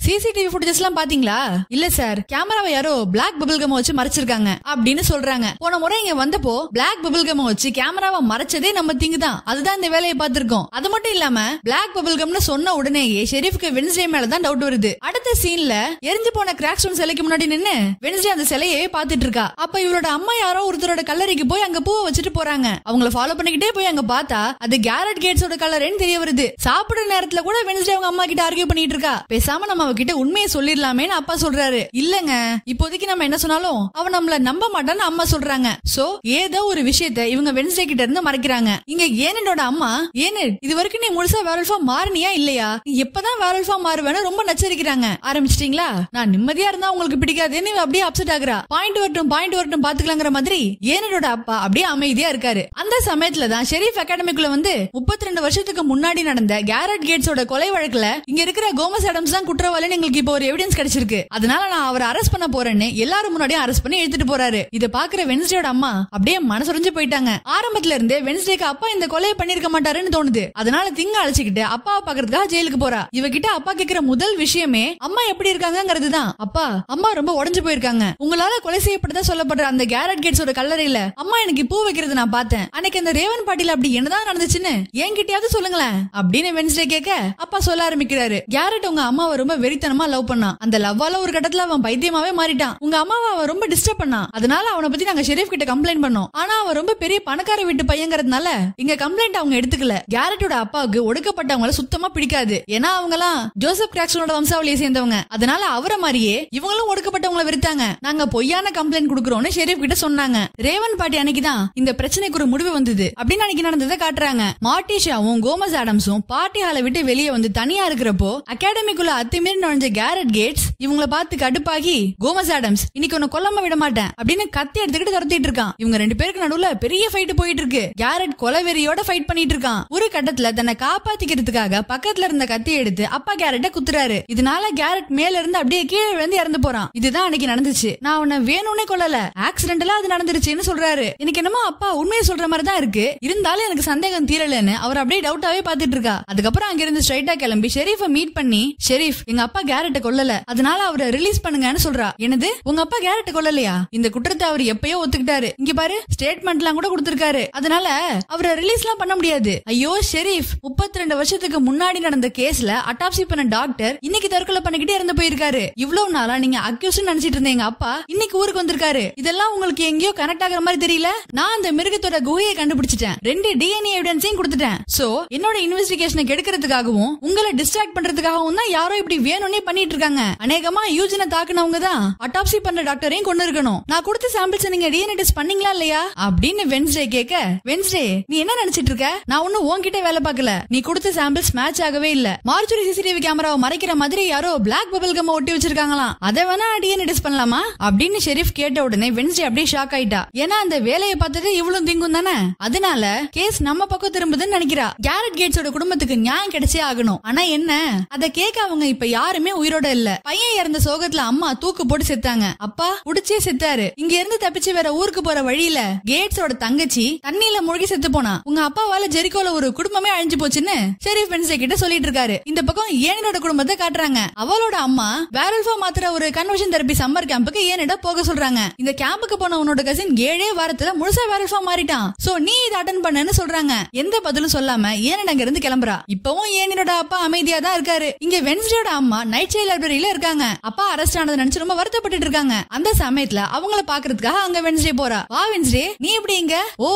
சிசிடிவி ஃபுட்டேஜ் எல்லாம் பாத்தீங்களா? இல்ல சார், கேமராவை யாரோ பிளாக் பபிள் கம் வச்சு மறைச்சிருக்காங்க அப்படின்னு சொல்றாங்க. போன முறை இங்க வந்தப்போ பிளாக் பபிள் கம் வச்சு கேமராவை மறைச்சதே நம்ம திங்கு தான், அதுதான் இந்த வேலையை பார்த்திருக்கோம். அது மட்டும் இல்லாம பிளாக் பபிள் கம்னு சொன்ன உடனேயே ஷெரீஃப்க்கு வென்ஸ்டே மேல தான் டவுட் வருது. அடுத்த சீன்ல எரிஞ்சு போன கிராக் ஸ்டோன் சிலைக்கு முன்னாடி நின்னு வென்ஸ்டே அந்த சிலையே பாத்துட்டு இருக்கா. அப்ப இவளோட அம்மா யாரோ ஒருத்தரோட கல்லறைக்கு போய் அங்க பூவை வச்சுட்டு போறாங்க. அவங்கள ஃபாலோ பண்ணிக்கிட்டே போய் அங்க பார்த்தா அது கேரட் கேட்ஸோட கல்லறைன்னு தெரிய வருது. சாப்பிடுற நேரத்துல கூட வென்ஸ்டே அவங்க அம்மா கிட்ட ஆர்கியூ பண்ணிட்டு இருக்கா. பேசாம நம்ம அவகிட்ட உண்மையை சொல்லிடலாமேன்னு அப்பா சொல்றாரு. இல்லங்க, இப்போதைக்கு நம்ம என்ன சொன்னாலும் அவ நம்மள நம்ப மாட்டான்னு அம்மா சொல்றாங்க. சோ ஏதோ ஒரு விஷயத்த இவங்க வென்ஸ்டே கிட்ட இருந்து மறைக்கிறாங்க. இங்க ஏனோட அம்மா, ஏனட் இது வரைக்கும் நீ முழுசா வேரல்ஃபா மாறினியா இல்லையா, நீ எப்பதான் வேரல்ஃபா மாறுவேன்னு ரொம்ப நச்சரிக்கிறாங்க. ஆரம்பிச்சிட்டீங்களா? நான் நிம்மதியா இருந்தா உங்களுக்கு பிடிக்காதுன்னு அப்படியே அப்செட் ஆகுறா. பாயிண்ட் வரட்டும் பாத்துக்கலாங்கிற மாதிரி ஏனோட அப்பா அப்படியே அமைதியா இருக்காரு. அந்த சமயத்துலதான் ஷெரீஃப் அகாடமிக்குள்ள வந்து 32 வருஷத்துக்கு முன்னாடி நடந்த கேரட் கேட்ஸோட கொலை வழக்குல இங்க இருக்கிற கோமஸ் ஆடம்ஸ் தான் குற்றவாளின்னு எங்களுக்கு இப்போ ஒரு எவிடன்ஸ் கிடைச்சிருக்கு, அதனால நான் அவரை அரெஸ்ட் பண்ண போறேன்னு எல்லாரும் முன்னாடியும் அரெஸ்ட் பண்ணி எடுத்துட்டு போறாரு. இத பாக்குற வென்ஸ்டேயோட அம்மா அப்படியே மனசுடைஞ்சு போயிட்டாங்க. ஆரம்பத்துல இருந்தே வென்ஸ்டேக்கு அப்பா இந்த கொலையை பண்ணிருக்க மாட்டாருன்னு தோணுது. அதனால திங்க அழைச்சிக்கிட்டு அப்பாவை பாக்குறதுக்காக ஜெயிலுக்கு போறா. இவகிட்ட அப்பா கேக்குற முதல் விஷயமே அம்மா எப்படி இருக்காங்கிறது தான். அப்பா, அம்மா ரொம்ப உடஞ்சு போயிருக்காங்க, உங்களால கொலை செய்யப்பட்டதா சொல்லப்படுற அந்த கேரட் கேட்ஸோட கல்லறையில அம்மா எனக்கு பூ வைக்கிறது நான் பார்த்தேன், அன்னைக்கு அந்த ரேவன் பாட்டில அப்படி என்னதான் நடந்துச்சுன்னு என்கிட்டயாவது சொல்லுங்களேன் அப்படின்னு வென்ஸ்டே கேட்க அப்பா சொல்ல ஆரம்பிக்கிறாரு. கேரட் உங்க அம்மாவை ரொம்ப வெறித்தனமா லவ் பண்ணான், அந்த லவ்வால ஒரு கட்டத்துல அவன் பைத்தியமாவே மாறிட்டான். உங்க அம்மாவை அவன் ரொம்ப டிஸ்டர்ப் பண்ணான், அதனால அவனை பத்தி நாங்க ஷெரீஃப் கிட்ட கம்ப்ளைண்ட் பண்ணோம். ஆனா அவன் ரொம்ப பெரிய பணக்கார வீட்டு பையங்கிறதுனால இங்க கம்ப்ளைண்ட் அவங்க எடுத்துக்கல. கேரட்டோட அப்பாவுக்கு ஒடுக்கப்பட்டவங்கள சுத்தமா பிடிக்காது, ஏன்னா அவங்க எல்லாம் ஜோசப் கிராக்ஸ்டனோட வம்சாவளியை சேர்ந்தவங்க, அதனால அவரை மாதிரியே இவங்களும் ஒடுக்கப்பட்டவங்களை வெறுத்தாங்க. நாங்க பொய்யான கம்ப்ளைண்ட் கொடுக்கறோம்னு ஷெரீஃப் கிட்ட சொன்னாங்க. ரேவன் பாட்டி அன்னைக்குதான் இந்த பிரச்சனைக்கு ஒரு முடிவு வந்தது அப்படின்னு அன்னைக்கு நடந்ததை காட்டுறாங்க. மார்டிஷாவும் கோமஸ் ஆடம்ஸும் பார்ட்டி ஹாலை விட்டு வெளியே வந்து தனியா இருக்கிறப்போ அகாடமிக்குள்ள அத்துமீறி நுழைஞ்ச கேரட் கேட்ஸ் இவங்களை பார்த்து கடுப்பாகி, கோமஸ் ஆடம்ஸ் இன்னைக்கு உன்னை கொல்லாம விட மாட்டேன் அப்படின்னு கத்தி எடுத்துக்கிட்டு துரத்திட்டு இருக்கான். இவங்க ரெண்டு பேருக்கு நடுவுல பெரிய ஃபைட் போயிட்டு இருக்கு. கேரட் கொலைவெறியோட ஃபைட் பண்ணிட்டு இருக்கான். ஒரு கட்டத்துல தன்னை காப்பாத்திக்கிறதுக்காக பக்கத்துல இருந்த கத்தி எடுத்து அப்பா கேரட்ட குத்துறாரு. இதனால கேரட் மேல இருந்து அப்படியே கீழே விழுந்து இறந்து போறான். இதுதான் அன்னைக்கு நடந்துச்சு, நான் உன்னை வேணும்னே கொல்லல, ஆக்சிடென்டலா அது நடந்துருச்சுன்னு சொல்றாரு. எனக்கு என்னமோ அப்பா உண்மையை சொல்ற மாதிரி தான் இருக்கு, இருந்தாலும் எனக்கு சந்தேகம் தீரலன்னு அவர் அப்படியே டவுட்டாவே பாத்துட்டு இருக்கா. அதுக்கப்புறம் அங்க இருந்து ஸ்ட்ரைட்டா கிளம்பி ஷெரீஃபை மீட் பண்ணி, ஷெரீஃப் எங்க அப்பா கேரட்ட கொல்லல, அதனால அவரை ரிலீஸ் பண்ணுங்கன்னு சொல்றா. என்னது, உங்க அப்பா கேரட்ட கொல்லலையா? இந்த குற்றத்தை அவர் எப்பயோ ஒத்துக்கிட்டாரு, இங்க பாரு ஸ்டேட்மெண்ட் எல்லாம் கூட கொடுத்திருக்காரு, அதனால அவரை ரிலீஸ் எல்லாம் பண்ண முடியாது. ஐயோ ஷெரீஃப், 32 வருஷத்துக்கு முன்னாடி நடந்த கேஸ்ல அட்டாப்சி பண்ண டாக்டர் இன்னைக்கு தற்கொலை பண்ணிக்கிட்டே இறந்து போயிருக்காரு. இவ்வளவு நாளா நீங்க அக்யூஸ் நினைச்சிட்டு இருந்த எங்க அப்பா இன்னைக்கு ஊருக்கு வந்திருக்காரு. இதெல்லாம் உங்களுக்கு எங்கேயோ கனெக்ட் ஆகிற மாதிரி தெரியல? நான் அந்த மிருகத்தோட குகையை கண்டுபிடிச்சிட்டேன், 2 DNA எவிடன்ஸையும் கொடுத்துட்டேன். சோ என்னோட இன்வெஸ்டிகேஷனை கெடுக்கிறதுக்காகவும் உங்களை டிஸ்ட்ராக்ட் பண்றதுக்காகவும் தான் யாரோ இப்படி வேணும்னே பண்ணிட்டு இருக்காங்க. அநேகமா யூஜினை தாக்குனவங்க தான் அட்டாப்சி பண்ற டாக்டரையும் கொண்டு இருக்கணும். நான் கொடுத்த சாம்பிள்ஸ் நீங்க DNA டெஸ்ட் பண்ணீங்களா இல்லையா அப்படின்னு வென்ஸ்டே கேட்க, வென்ஸ்டே நீ என்ன நினைச்சிட்டு இருக்க? நான் ஒன்னும் உன்கிட்ட வேலை பார்க்கல, நீ கொடுத்த சாம்பிள்ஸ் மேட்ச் ஆகவே இல்ல. மார்ச்சுரி சிசிடிவி கேமராவை மறைக்கிற மாதிரி யாரோ பிளாக் பபிள் கம் ஒட்டி வச்சிருக்காங்களாம், அதை வேணா DNA டெஸ்ட் பண்ணலாமா அப்படின்னு ஷெரீஃப் கேட்ட உடனே வென்ஸ்டே அப்படியே ஷாக் ஆயிட்டா. ஏன்னா அந்த வேலையை பார்த்தது இவ்வளவு திங்கும் தானே, அதனால கேஸ் நம்ம பக்கம் திரும்புதுன்னு நினைக்கிறா. கேரட் கேட்ஸோட குடும்பத்துக்கு நியாயம் கிடைச்சே ஆகணும். ஆனா என்ன, அதை கேட்க அவங்க இப்ப யாருமே உயிரோட இல்ல. பையன் இறந்த சோகத்துல அம்மா தூக்கு போட்டு செத்தாங்க. அப்பா குடிச்சே செத்தாரு. இங்க இருந்து தப்பிச்சு வேற ஊருக்கு போற வழியில கேட்ஸோட தங்கச்சி தண்ணியில மூழ்கி செத்து போனா. உங்க அப்பாவால ஜெரிகோல ஒரு குடும்பமே அழிஞ்சு போச்சுன்னு ஷெரீஃப் வென்ஸ்டே கிட்ட சொல்லிட்டு இருக்காரு. இந்த பக்கம் ஏனியோட குடும்பத்தை காட்டுறாங்க. அவளோட அம்மா வேரல்ஃபா மாத்திர ஒரு கன்வர்ஷன் தெரப்பி சம்மர் கேம்புக்கு ஏனிட போக சொல்றாங்க. இந்த கேம்புக்கு போன உன்னோட கசின் 7 வாரத்துல முழுசா வேரல்ஃபா மாறிட்டான். சோ நீ இதை அட்டன் பண்ணன்னு சொல்றாங்க. எந்த பதிலும் சொல்லாம ஏனிட அங்க இருந்து கிளம்புறா. இப்பவும் ஏனியோட அப்பா அமைதியா தான் இருக்காரு. இங்க வென்ஸ்டேயோட அம்மா நைட் சைல்ட் லைப்ரரியில இருக்காங்க. அப்பா அரெஸ்ட் ஆனதை நினைச்சு ரொம்ப வருத்தப்பட்டு இருக்காங்க. அந்த சமயத்துல அவங்கள பாக்குறதுக்காக அங்க வென்ஸ்டே போறா. வா வென்ஸ்டே, நீ எப்படி இங்க? ஓ,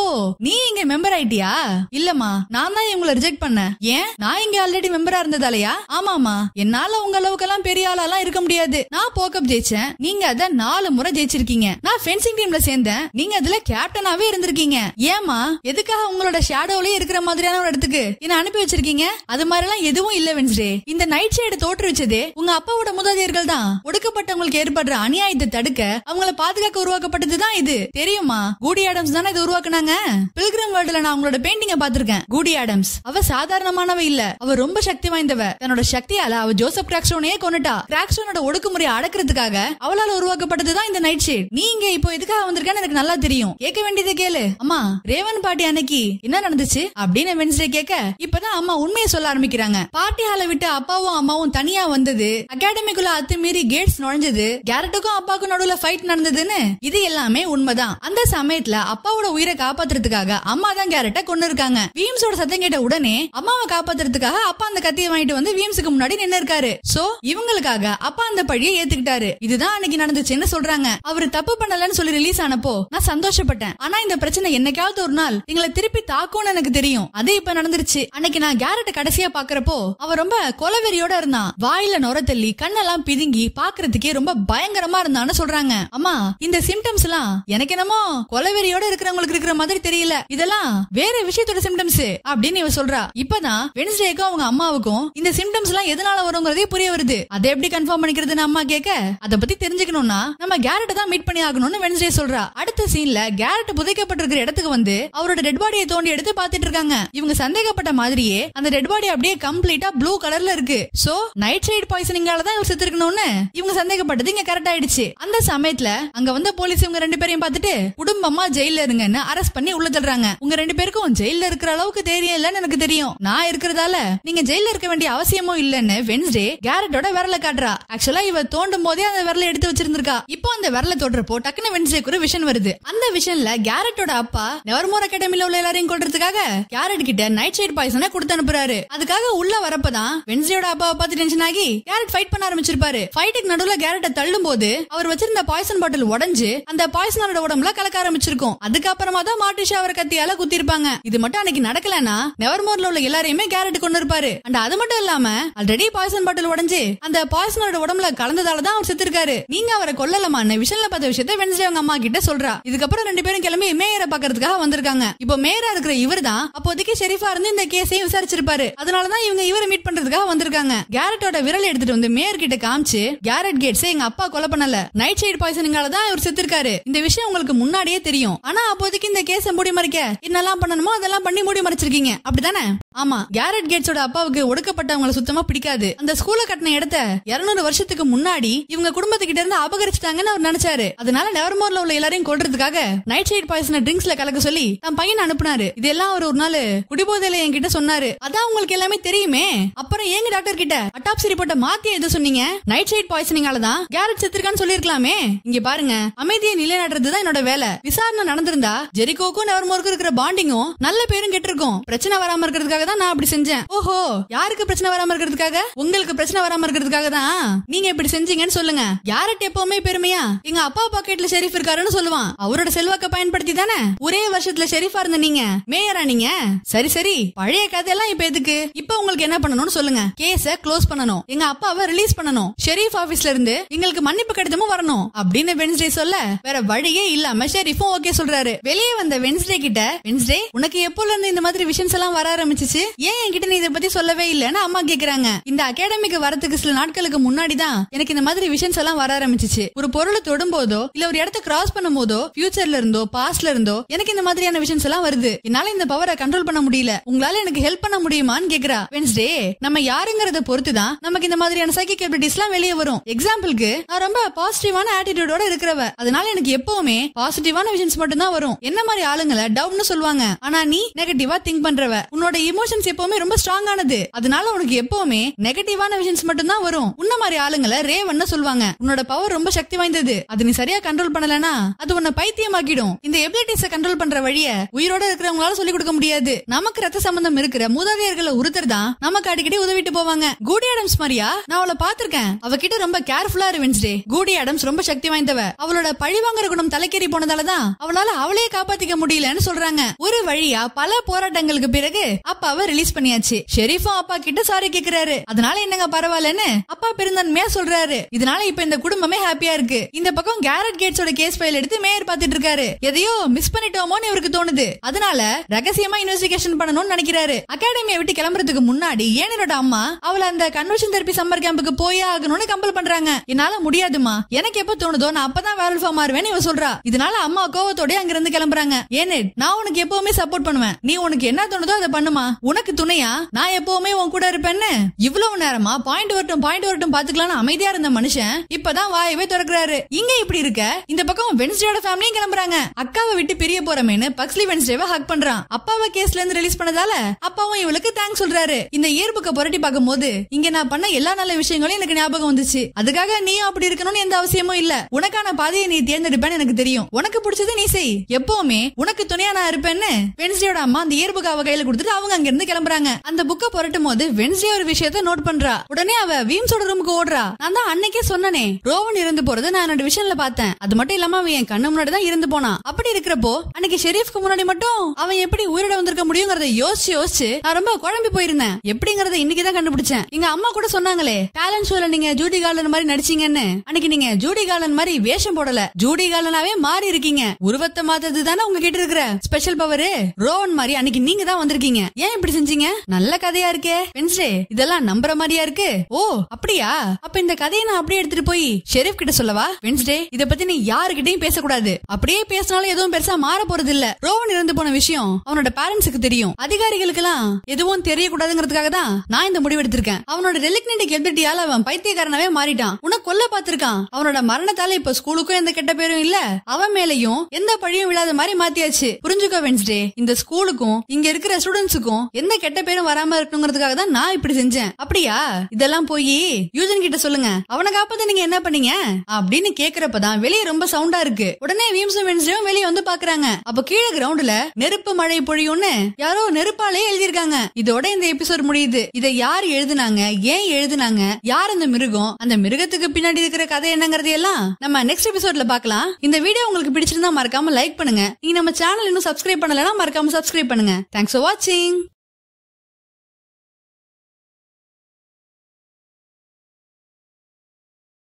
நீ இங்க மெம்பர் ஆயிட்டியா? இல்லம்மா, நான் தான் இவங்களை ரிஜெக்ட் பண்ணேன். ஏன்? நான் இங்க ஆல்ரெடி மெம்பரா இருந்ததாலயா? ஆமாமா, என்னால உங்க அளவுக்கு எல்லாம் பெரிய ஆளாலாம் இருக்க முடியாது. நான் போக்கப் ஜெயிச்சேன், நீங்க அத 4 முறை ஜெயிச்சிருக்கீங்க. நான் ஃபென்சிங் டீம்ல சேர்ந்தேன், நீங்க அதுல கேப்டனாவே இருந்திருக்கீங்க. ஏமா, எதுக்காக உங்களோட ஷேடோலயே இருக்கிற மாதிரியான ஒரு இடத்துக்கு என்ன அனுப்பி வச்சிருக்கீங்க? அது மாதிரி எல்லாம் எதுவும் இல்ல வென்ஸ்டே. இந்த நைட் ஷைடு தோற்றுவிச்சதே உங்க அப்பாவோட மூதாதையர்கள் தான். ஒடுக்கப்பட்டவங்களுக்கு ஏற்படுற அநியாயத்தை தடுக்க அவங்கள பாதுகாக்க உருவாக்கப்பட்டதுதான் இது. தெரியுமா? கூடி ஆடம்ஸ் தானே இது உருவாக்குனாங்க. பில்கிரிம் வேர்ல்ட்ல நான் அவங்களோட பெயிண்டிங்க பாத்திருக்கேன். கூடி ஆடம்ஸ் அவ சாதாரணமானவ இல்ல, அவ ரொம்ப சக்தி வாய்ந்தவ. தன்னோட சக்தியால அவ ஜோசப் கிராக்ஸ்டோனையே கொன்னுட்டா. கிராக்ஸ்டோனோட ஒடுக்குமுறையை அடக்கிறதுக்காக அவளால உருவாக்கப்பட்டதுதான் இந்த நைட் ஷேட். நீங்க இப்போ எதுக்காக வந்திருக்கேன்னு எனக்கு நல்லா தெரியும். கேட்க வேண்டியதை கேளு. அம்மா, ரேவன் பாட்டி அன்னைக்கு என்ன நடந்துச்சு அப்படின்னு வென்ஸ்டே கேட்க இப்பதான் அம்மா உண்மையை சொல்ல ஆரம்பிக்கிறாங்க. பார்ட்டி ஹால விட்டு அப்பாவும் அம்மாவும் தனியா வந்தது, அகாடமிக்குள்ள அத்துமீறி கேட்ஸ் நுழைஞ்சது, கேரட்டுக்கும் அப்பாவுக்கும் நடுவுல ஃபைட் நடந்ததுன்னு இது எல்லாமே உண்மைதான். அந்த சமயத்துல அப்பாவோட உயிரை காப்பாத்துறதுக்காக அம்மா தான் கேரட்டை கொண்டு இருக்காங்க. வீம்ஸோட சத்தம் கேட்ட உடனே அம்மாவை காப்பாத்துறதுக்காக அப்பா அந்த கத்தியை வாங்கிட்டு வந்து வீம்ஸுக்கு முன்னாடி நின்னு இருக்காரு. சோ இவங்களுக்காக அப்பா அந்த பழியை ஏத்துக்கிட்டாரு. இதுதான் அன்னைக்கு நடந்துச்சுன்னு சொல்றாங்க. அவரு தப்பு பண்ணலன்னு சொல்லி ரிலீஸ் ஆனப்போ நான் சந்தோஷப்பட்டேன். ஆனா இந்த பிரச்சனை என்னைக்காவது ஒரு நாள் எங்களை திருப்பி தாக்கும்னு எனக்கு தெரியும். அது இப்ப நடந்துருச்சு. அன்னைக்கு நான் கேரட்டை கடைசியா பாக்குறப்போ அவ ரொம்ப கொலவெறியோட இருந்தான். வாயில நொர தள்ளி கண்ணெல்லாம் பிதுங்கி பாக்குறதுக்கே ரொம்ப பயங்கரமா இருந்தான்னு சொல்றாங்க. அம்மா, இந்த சிம்டம்ஸ் எல்லாம் எனக்கு என்னமோ கொலவெறியோட இருக்கிறவங்களுக்கு இருக்கிற மாதிரி தெரியல, இதெல்லாம் வேற விஷயத்தோட சிம்டம்ஸ் அப்படின்னு இவ சொல்றா. இப்பதான் வென்ஸ்டேக்கும் அவங்க அம்மாவுக்கும் இந்த சிம்டம்ஸ் எல்லாம் எதனால வருங்கிறதே புரிய வருது. அதை எப்படி கன்ஃபார்ம் பண்ணிக்கிறதுன்னு அம்மா கேட்க அதை பத்தி தெரிஞ்சுக்கணும்னா நம்ம கேரட்டை தான் மீட் பண்ணி ஆகணும்னு வென்ஸ்டே சொல்றா. அடுத்த சீன்ல கேரட் புதைக்கப்பட்டிருக்கிற இடத்துக்கு வந்து அவரோட டெட் பாடியை தோண்டி எடுத்து பாத்துட்டு இருக்காங்க. இவங்க சந்தேகப்பட்ட மாதிரியே அந்த டெட் பாடி அப்படியே கம்ப்ளீட்டா ப்ளூ கலர்ல இருக்கு. சோ நைட் சைட் பாய்சனிங்கால தான் இவர் செத்துருக்கணும்னு இவங்க சந்தேகப்பட்டது இங்க கரெக்ட் ஆயிடுச்சு. அந்த சமயத்துல அங்க வந்த போலீஸ் இவங்க 2 பேரையும் பார்த்துட்டு குடும்பமா ஜெயில இருங்கன்னு அரெஸ்ட் பண்ணி உள்ள தள்ளுறாங்க. உங்க 2 பேருக்கும் ஜெயில இருக்கிற அளவுக்கு தைரியம் இல்லன்னு எனக்கு தெரியும். நான் இருக்கிறதால நீங்க ஜெயில இருக்க வேண்டிய அவசியமும் இல்லன்னு வென்ஸ்டே கேரட்டோட விரல காட்டுறா. ஆக்சுவலா இவ தோண்டும் போதே அந்த விரலை எடுத்து வச்சிருந்திருக்கா. இப்போ அந்த விரல தொடுறப்போ டக்குன்னு வென்ஸ்டேக்கு ஒரு விஷன் வருது. அந்த விஷன்ல கேரட்டோட அப்பா நெவர்மோர் அகாடமில உள்ள எல்லாரையும் கொல்றதுக்காக கேரட் கிட்ட நைட் ஷைட் பாய்சனை கொடுத்து அனுப்புறாரு. அதுக்காக உள்ள வரப்பதான் வென்ஸ்டேயோட அப்பாவை பார்த்து டென்ஷன் ஆகி கேரட் ஃபைட் பண்ண ஆரம்பிச்சிருப்பாரு. ஃபைட்டுக்கு நடுவுல கேரட்டை தள்ளும் போது அவர் வச்சிருந்த பாய்சன் பாட்டில் உடைஞ்சு அந்த பாய்சனரோட உடம்புல கலக்க ஆரம்பிச்சிருக்கும். அதுக்கப்புறமா தான் மார்டிஷா அவர் கத்தியால குத்திருப்பாங்க. இது மட்டும் அன்னைக்கு நடக்கலனா நெவர்மோர்ல உள்ள எல்லாரையுமே கேரட் கொண்டு இருப்பாரு. அண்ட் அது மட்டும் இல்லாம ஆல்ரெடி பாய்சன் பாட்டில் உடைஞ்சு அந்த பாய்சனரோட உடம்புல கலந்ததால தான் அவர் செத்துருக்காரு. நீங்க அவரை கொல்லலமான விஷன்ல பார்த்த விஷயத்தை வென்ஸ்டே அவங்க அம்மா கிட்ட சொல்றா. இதுக்கப்புறம் 2 பேரும் கிளம்பி மேயரை பாக்குறதுக்காக வந்திருக்காங்க. இப்போ மேயரா இருக்கிற இவர் தான் அப்போதைக்கு ஷெரீஃபா இருந்து இந்த கேஸையும் விசாரிச்சிருப்பாரு. அதனாலதான் இவங்க இவரை மீட் பண்றதுக்காக வந்திருக்காங்க. கேரட்டோட விரல் எடுத்துட்டு வந்து மேயர் கிட்ட காமிச்சு கேரட் கேட்ஸ் எங்க அப்பா கொலை பண்ணல, நைட் ஷைட் பாய்சனிங்கால தான் இவர் செத்துருக்காரு. இந்த விஷயம் உங்களுக்கு முன்னாடியே தெரியும். ஆனா அப்போதைக்கு இந்த கேஸை மூடி மறைக்க என்னெல்லாம் பண்ணணுமோ அதெல்லாம் பண்ணி மூடி மறைச்சிருக்கீங்க, அப்படிதானே? ஆமா, கேரட் கேட்ஸோட அப்பாவுக்கு ஒடுக்கப்பட்டவங்களை சுத்தமா பிடிக்காது. அந்த ஸ்கூல கட்டின இடத்த 200 வருஷத்துக்கு முன்னாடி இவங்க குடும்பத்துக்கிட்ட இருந்து அபகரிச்சிட்டாங்கன்னு அவர் நினைச்சாரு. அதனால நெவர்மோர்ல உள்ள எல்லாரையும் கொல்றதுக்காக நைட் ஷைட் பாய்சனை ட்ரிங்க்ஸ்ல கலக்க சொல்லி தன் பையன் அனுப்புனாரு. இதெல்லாம் அவர் ஒரு நாள் குடிபோதையில என்கிட்ட சொன்னாரு. அதான் உங்களுக்கு எல்லாமே தெரியுமே. அப்புறம் ஏங்க டாக்டர் கிட்ட அட்டாப்சி ரிப்போர்ட்ட மாத்தி எது சொன்னீங்க? நைட் ஷைட் பாய்சனிங்கால தான் கேரட் செத்துருக்கான்னு சொல்லிருக்கலாமே. இங்க பாருங்க, அமைதியை நிலைநாட்டுறதுதான் என்னோட வேலை. விசாரணை நடந்திருந்தா ஜெரிகோக்கும் நெவர்மோருக்கும் இருக்கிற பாண்டிங்கும் நல்ல பேரும் கெட்டிருக்கும். பிரச்சனை வராம இருக்கிறதுக்காக தான் நான் அப்படி செஞ்சேன். ஓஹோ, யாருக்கு பிரச்சனை வராம இருக்கிறதுக்காக? உங்களுக்கு பிரச்சனை வராம இருக்கிறதுக்காக தான் நீங்க இப்படி செஞ்சீங்கன்னு சொல்லுங்க. கேரட் எப்பவுமே பெருமையா எங்க அப்பா பாக்கெட்ல ஷெரீஃப் இருக்காருன்னு சொல்லுவான். அவரோட செல்வாக்க பயன்படுத்தி தானே ஒரே வருஷத்துல ஷெரீஃபா இருந்த நீங்க மேயரா நீங்க. சரி சரி, பழைய கதையெல்லாம் இப்ப எதுக்கு? இப்ப உங்களுக்கு என்ன பண்ணணும்னு சொல்லுங்க. கேஸ க்ளோஸ் பண்ணணும், எங்க அப்பாவை ரிலீஸ் பண்ணணும், ஷெரீஃப் ஆபீஸ்ல இருந்து எங்களுக்கு மன்னிப்பு கடிதமும் வரணும் அப்படின்னு வென்ஸ்டே சொல்ல வேற வழியே இல்லாம ஷெரீஃபும் ஓகே சொல்றாரு. வெளியே வந்த வென்ஸ்டே கிட்ட, வென்ஸ்டே உனக்கு எப்போல இருந்து இந்த மாதிரி விஷயம்ஸ் எல்லாம் வர ஆரம்பிச்சிச்சு? ஏன் என்கிட்ட நீ இதை பத்தி சொல்லவே இல்லன்னு அம்மா கேக்குறாங்க. இந்த அகாடமிக்கு வரதுக்கு சில நாட்களுக்கு முன்னாடி தான் எனக்கு இந்த மாதிரி விஷயம்ஸ் எல்லாம் வர ஆரம்பிச்சிச்சு. ஒரு பொருளை தொடும் போதோ இல்ல ஒரு இடத்தை கிராஸ் பண்ணும் போதோ ஃபியூச்சர்ல இருந்தோ பாஸ்ட்ல இருந்தோ எனக்கு இந்த மாதிரியான விஷயம்ஸ் எல்லாம் வருது. என்னால இந்த பவரை கண்ட்ரோல் பண்ண முடியல. உங்களால எனக்கு ஹெல்ப் பண்ண முடியுமான்னு கேக்குறா. வென்ஸ்டே, நம்ம யாருங்கறத பொறுத்து தான் நமக்கு இந்த மாதிரியான சைக்கிக் எபிலிட்டிஸ் எல்லாம் வெளியே வரும். எக்ஸாம்பிளுக்கு நான் ரொம்ப பாசிட்டிவான ஆட்டிடியூடோட இருக்கிறவ. அதனால எனக்கு எப்பவுமே பாசிட்டிவான விஷன்ஸ் மட்டும் தான் வரும். என்ன மாதிரி ஆளுங்களை டவுட்னு சொல்லுவாங்க, ஆனா நீ நெகட்டிவா திங்க் பண்றவ. உன்னோட இமோஷன்ஸ் எப்பவுமே ரொம்ப ஸ்ட்ராங் ஆனது. அதனால உனக்கு எப்பவுமே நெகட்டிவான விஷன்ஸ் மட்டும் தான் வரும். உன்ன மாதிரி ஆளுங்களை ரேவன்னு சொல்லுவாங்க. உன்னோட பவர் ரொம்ப சக்தி வாய்ந்தது. அது நீ சரியா கண்ட்ரோல் பண்ணலனா அது உன்னை பைத்தியமாக்கிடும். இந்த எபிலிட்டிஸ கண்ட்ரோல் பண்ற வழிய உயிரோட இருக்கிறவங்களால சொல்லி கொடுக்க முடியாது. நமக்கு ரத்த சம்பந்தம் இருக்கிற மூதாதையர்களை ஒருத்தர் தான் நமக்கு அடிக்கடி உதவிட்டு போவாங்க. கூடி ஆடம்ஸ் மாதிரியா நான் அவளை பாத்திருக்கேன். அவகிட்ட ரொம்ப கேர்ஃபுல்லா இரு வென்ஸ்டே. கூடி ஆடம்ஸ் ரொம்ப சக்தி வாய்ந்தவ. அவளோட பழிவாங்கிற குணம் தலைக்கேறி போனதாலதான் அவளால அவளையே காப்பாத்திக்க முடியலன்னு சொல்றாங்க. ஒரு வழியா பல போராட்டங்களுக்கு பிறகு அப்பாவை ரிலீஸ் பண்ணியாச்சு. ஷெரீஃபும் அப்பா கிட்ட சாரி கேக்குறாரு. அதனால என்னங்க பரவாயில்லன்னு அப்பா பெருந்தன்மையா சொல்றாரு. இதனால இப்ப இந்த குடும்பமே ஹாப்பியா இருக்கு. இந்த பக்கம் கேரட் கேட்ஸோட கேஸ் ஃபைல் எடுத்து மேயர் பாத்துட்டு இருக்காரு. எதையோ மிஸ் பண்ணிட்டோமோன்னு இவருக்கு தோணுது. அதனால ரகசியமா இன்வெஸ்டிகேஷன் பண்ணணும்னு நினைக்கிறாரு. அகாடமியை விட்டு கிளம்புறதுக்கு முன்னாடி ஏனரோட அம்மா அவளை அந்த கன்வர்ஷன் தெரப்பி சம்மர் கேம்புக்கு போயே ஆகணும்னு கம்பல் பண்றாங்க. என்னால முடியாதுமா, எனக்கு எப்ப தோணுதோ நான் அப்பதான் வேல்ஃபா மாறுவேன்னு இவ சொல்றா. இதனால அம்மா கோவத்தோட அங்க இருந்து கிளம்புறாங்க. ஏனட், நான் உனக்கு எப்பவுமே சப்போர்ட் பண்ணுவேன். நீ உனக்கு என்ன தோணுதோ அதை பண்ணுமா. உனக்கு துணையா நான் எப்பவுமே உன் கூட இருப்பேன்னு. இவ்வளவு நேரமா பாயிண்ட் வரட்டும் பாத்துக்கலாம் அமைதியா இருந்த மனுஷன் இப்பதான் வாயவே திறக்கிறாரு. இங்க இப்படி இருக்க இந்த பக்கம் வென்ஸ்டேயோட ஃபேமிலியும் கிளம்புறாங்க. அக்காவை விட்டு பிரிய போறமேன்னு பக்ஸ்லி வென்ஸ்டேவை ஹக் பண்றான். அப்பாவை கேஸ்ல இருந்து ரிலீஸ் பண்ணதால அப்பாவும் இவளுக்கு தேங்க்ஸ் சொல்றாரு. இந்த இயர் புக்க புரட்டி பார்க்கும்போது இங்க நான் பண்ண எல்லா நல்ல விஷயங்களும் எனக்கு ஞாபகம் வந்துச்சு. அதுக்காக நீயும் அப்படி இருக்கணும்னு எந்த அவசியமும் இல்ல. உனக்கான பாதையை நீ தேர்ந்தெடுப்பேன்னு எனக்கு தெரியும். உனக்கு பிடிச்சது நீ செய். எப்பவுமே உனக்கு துணையா நான் இருப்பேன்னு வென்ஸ்டேயோட அம்மா அந்த இயர் புக்க அவ கையில கொடுத்துட்டு அவங்க அங்க இருந்து கிளம்புறாங்க. அந்த புக்க புரட்டும் போது வென்ஸ்டே ஒரு விஷயத்தை நோட் பண்றா. உடனே அவ வீம்ஸோட ரூமுக்கு ஓடுறா. நான் தான் அன்னைக்கே சொன்னனே, ரோவன் இருந்து போறது நான் என்னோட விஷன்ல பார்த்தேன். அது மட்டும் இல்லாம அவன் என் கண்ணு முன்னாடி தான் இருந்து போனான். அப்படி இருக்கிறப்போ அன்னைக்கு ஷெரீஃப்க்கு முன்னாடி மட்டும் அவன் எப்படி உயிரோட வந்திருக்க முடியுங்கிறத யோசிச்சு நான் ரொம்ப குழம்பி போயிருந்தேன். எப்படிங்கறத இன்னைக்குதான் கண்டுபிடிச்சேன். எங்க அம்மா கூட சொன்னாங்களே, டேலண்ட் ஷோல நீங்க ஜூடி கார்லன் மாதிரி நடிச்சீங்கன்னு. அன்னைக்கு நீங்க ஜூடி கார்லன் மாதிரி வேஷம் போடல, ஜூடி கார்லனாவே மாறி இருக்கீங்க. உருவத்தை மாத்தது தானே உங்க கிட்ட இருக்கிற ஸ்பெஷல் பவர். ரோவன் மாதிரி அன்னைக்கு நீங்க தான் வந்திருக்கீங்க. ஏன் இப்படி செஞ்சீங்க? நல்ல கதையா இருக்கே வென்ஸ்டே, இதெல்லாம் நம்புற மாதிரியா இருக்கு. ஓ அப்படியா? அப்ப இந்த கதையை நான் அப்படியே எடுத்துட்டு போய் ஷெரீஃப் கிட்ட சொல்லவா? வென்ஸ்டே, இத பத்தி நீ யாருகிட்டையும் பேசக்கூடாது. அப்படியே பேசினாலும் எதுவும் பெருசா மாற போறது இல்ல. ரோவன் இறந்து போன விஷயம் அவனோட பேரண்ட்ஸுக்கு தெரியும். அதிகாரிகளுக்கு எல்லாம் எதுவும் தெரியக்கூடாதுங்கிறதுக்காக தான் நான் இந்த முடிவு எடுத்திருக்கேன். அவனோட ரெலிக்னென்டிக் எபிலிட்டியால அவன் பைத்தியக்காரனாவே மாறிட்டான். உனக்கு கொல்ல பாத்திருக்கான். அவனோட மரணத்தால இப்ப ஸ்கூலுக்கும் எந்த கெட்ட பேரும் இல்ல, அவன் மேலையும் எந்த பழியும் விழாத மாதிரி மாத்தியாச்சு. புரிஞ்சுக்கோ வென்ஸ்டே, இந்த ஸ்கூலுக்கும் இங்க இருக்கிற ஸ்டூடெண்ட்ஸுக்கும் எந்த கெட்ட பேரும் வராம இருக்கணுங்கிறதுக்காக தான் நான் இப்படி செஞ்சேன். அப்படியா? இதெல்லாம் போய் யூஜன் கிட்ட சொல்லுங்க. அவனை காப்பாத்த நீங்க என்ன பண்ணீங்க அப்படின்னு கேக்குறப்பதான் வெளியே ரொம்ப சவுண்டா இருக்கு. உடனே வீம்ஸும் வென்ஸ்டேவும் வெளியே வந்து பாக்குறாங்க. அப்ப கீழே கிரவுண்ட்ல நெருப்பு மழை பொழியும்னு யாரோ நெருப்பாலே எழுதியிருக்காங்க. இதோட இந்த எபிசோட் முடியுது. இதை யார் எழுதுனாங்க, ஏன் எழுதுனாங்க, யார் அந்த மிருகம், அந்த மிருகத்துக்கு பின்னாடி இருக்கிற கதை என்னங்கறது எல்லாம் நம்ம நெக்ஸ்ட் எபிசோட்ல பாக்கலாம். இந்த வீடியோ உங்களுக்கு பிடிச்சிருந்தா மறக்காம லைக் பண்ணுங்க. நீங்க நம்ம சேனல் இன்னும் சப்ஸ்கிரைப் பண்ணலனா மறக்காம சப்ஸ்கிரைப் பண்ணுங்க. தேங்க்ஸ் ஃபார் வாட்சிங்.